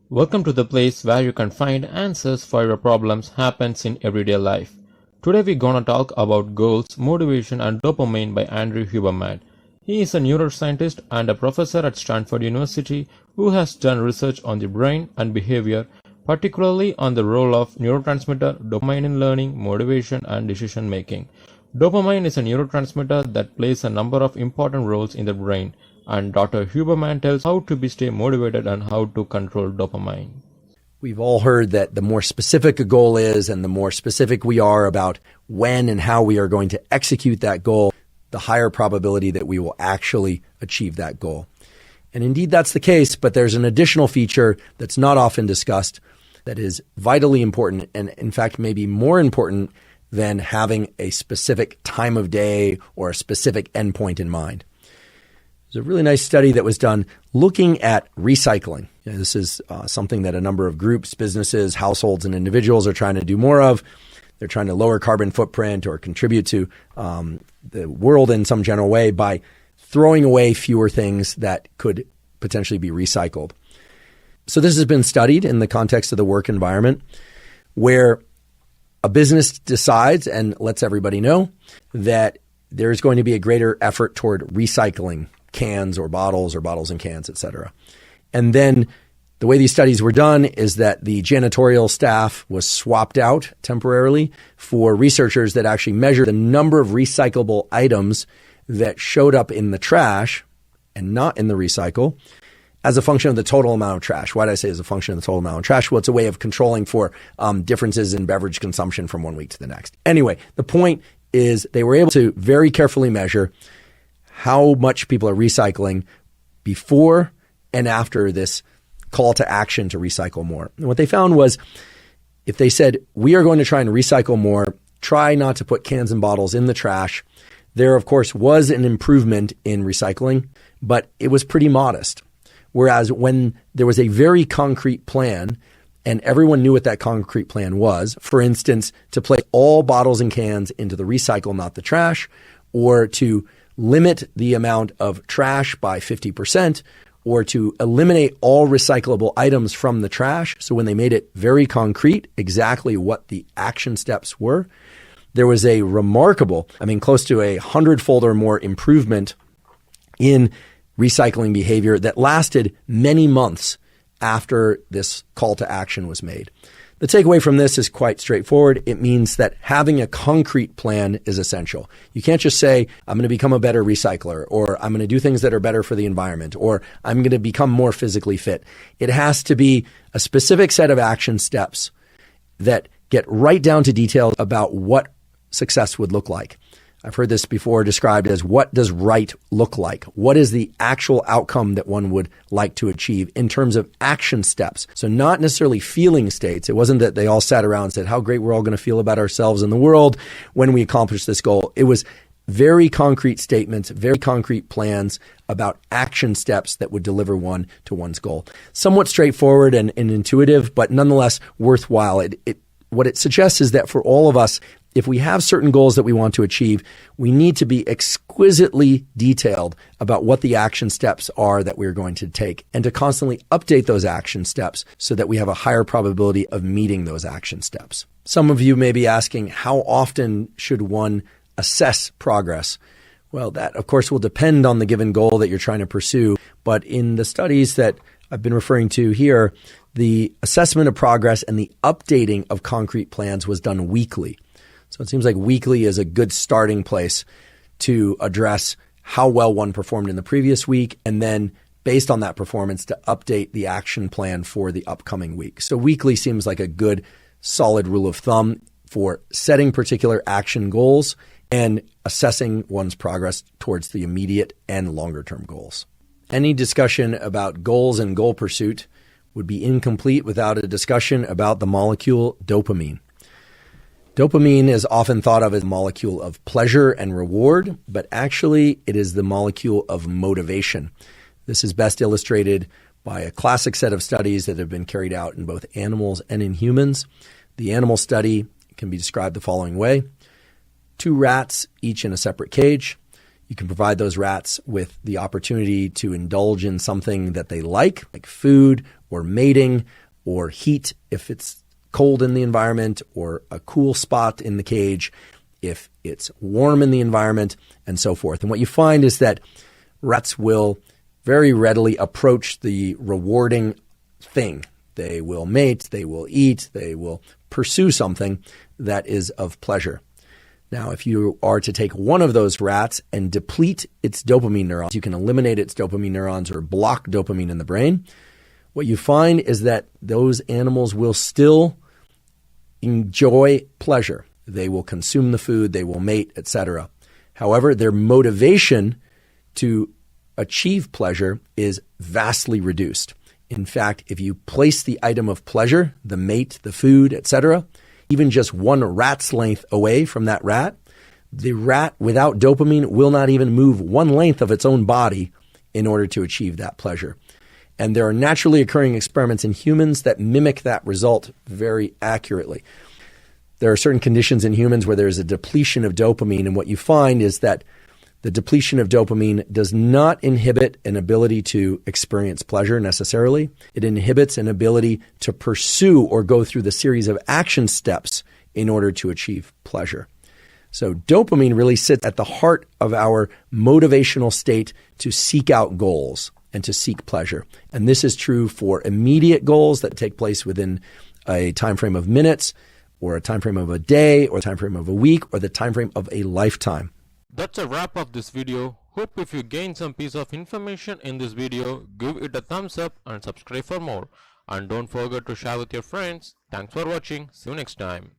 Welcome to the place where you can find answers for your problems happens in everyday life. Today we're gonna talk about goals, motivation and dopamine by Andrew Huberman. He is a neuroscientist and a professor at Stanford University who has done research on the brain and behavior, particularly on the role of neurotransmitter dopamine in learning, motivation and decision making. Dopamine is a neurotransmitter that plays a number of important roles in the brain, and Dr. Huberman tells how to stay motivated and how to control dopamine. We've all heard that the more specific a goal is and the more specific we are about when and how we are going to execute that goal, the higher probability that we will actually achieve that goal. And indeed that's the case, but there's an additional feature that's not often discussed that is vitally important and in fact maybe more important than having a specific time of day or a specific endpoint in mind. There's a really nice study that was done looking at recycling. This is something that a number of groups, businesses, households, and individuals are trying to do more of. They're trying to lower carbon footprint or contribute to the world in some general way by throwing away fewer things that could potentially be recycled. So this has been studied in the context of the work environment where a business decides and lets everybody know that there's going to be a greater effort toward recycling cans or bottles and cans, etc. And then the way these studies were done is that the janitorial staff was swapped out temporarily for researchers that actually measured the number of recyclable items that showed up in the trash and not in the recycle as a function of the total amount of trash. Why did I say as a function of the total amount of trash? Well, it's a way of controlling for differences in beverage consumption from one week to the next. Anyway, the point is they were able to very carefully measure how much people are recycling before and after this call to action to recycle more. And what they found was if they said, we are going to try and recycle more, try not to put cans and bottles in the trash, there, of course, was an improvement in recycling, but it was pretty modest. Whereas when there was a very concrete plan and everyone knew what that concrete plan was, for instance, to place all bottles and cans into the recycle, not the trash, or to limit the amount of trash by 50%, or to eliminate all recyclable items from the trash. So when they made it very concrete, exactly what the action steps were, there was a remarkable, close to 100-fold or more improvement in recycling behavior that lasted many months after this call to action was made. The takeaway from this is quite straightforward. It means that having a concrete plan is essential. You can't just say, I'm going to become a better recycler, or I'm going to do things that are better for the environment, or I'm going to become more physically fit. It has to be a specific set of action steps that get right down to details about what success would look like. I've heard this before described as what does right look like? What is the actual outcome that one would like to achieve in terms of action steps? So not necessarily feeling states. It wasn't that they all sat around and said how great we're all going to feel about ourselves and the world when we accomplish this goal. It was very concrete statements, very concrete plans about action steps that would deliver one to one's goal. Somewhat straightforward and intuitive, but nonetheless worthwhile. What it suggests is that for all of us, if we have certain goals that we want to achieve, we need to be exquisitely detailed about what the action steps are that we're going to take and to constantly update those action steps so that we have a higher probability of meeting those action steps. Some of you may be asking, how often should one assess progress? Well, that of course will depend on the given goal that you're trying to pursue. But in the studies that I've been referring to here, the assessment of progress and the updating of concrete plans was done weekly. So it seems like weekly is a good starting place to address how well one performed in the previous week, and then based on that performance to update the action plan for the upcoming week. So weekly seems like a good solid rule of thumb for setting particular action goals and assessing one's progress towards the immediate and longer term goals. Any discussion about goals and goal pursuit would be incomplete without a discussion about the molecule dopamine. Dopamine is often thought of as a molecule of pleasure and reward, but actually it is the molecule of motivation. This is best illustrated by a classic set of studies that have been carried out in both animals and in humans. The animal study can be described the following way. 2 rats, each in a separate cage. You can provide those rats with the opportunity to indulge in something that they like food or mating or heat if it's cold in the environment, or a cool spot in the cage if it's warm in the environment, and so forth. And what you find is that rats will very readily approach the rewarding thing. They will mate, they will eat, they will pursue something that is of pleasure. Now, if you are to take one of those rats and deplete its dopamine neurons, you can eliminate its dopamine neurons or block dopamine in the brain. What you find is that those animals will still enjoy pleasure. They will consume the food, they will mate, etc. However, their motivation to achieve pleasure is vastly reduced. In fact, if you place the item of pleasure, the mate, the food, etc., even just one rat's length away from that rat, the rat without dopamine will not even move one length of its own body in order to achieve that pleasure. And there are naturally occurring experiments in humans that mimic that result very accurately. There are certain conditions in humans where there's a depletion of dopamine, and what you find is that the depletion of dopamine does not inhibit an ability to experience pleasure necessarily. It inhibits an ability to pursue or go through the series of action steps in order to achieve pleasure. So dopamine really sits at the heart of our motivational state to seek out goals and to seek pleasure. And this is true for immediate goals that take place within a time frame of minutes, or a time frame of a day, or a time frame of a week, or the time frame of a lifetime. That's a wrap of this video. Hope if you gained some piece of information in this video, give it a thumbs up and subscribe for more. And don't forget to share with your friends. Thanks for watching. See you next time.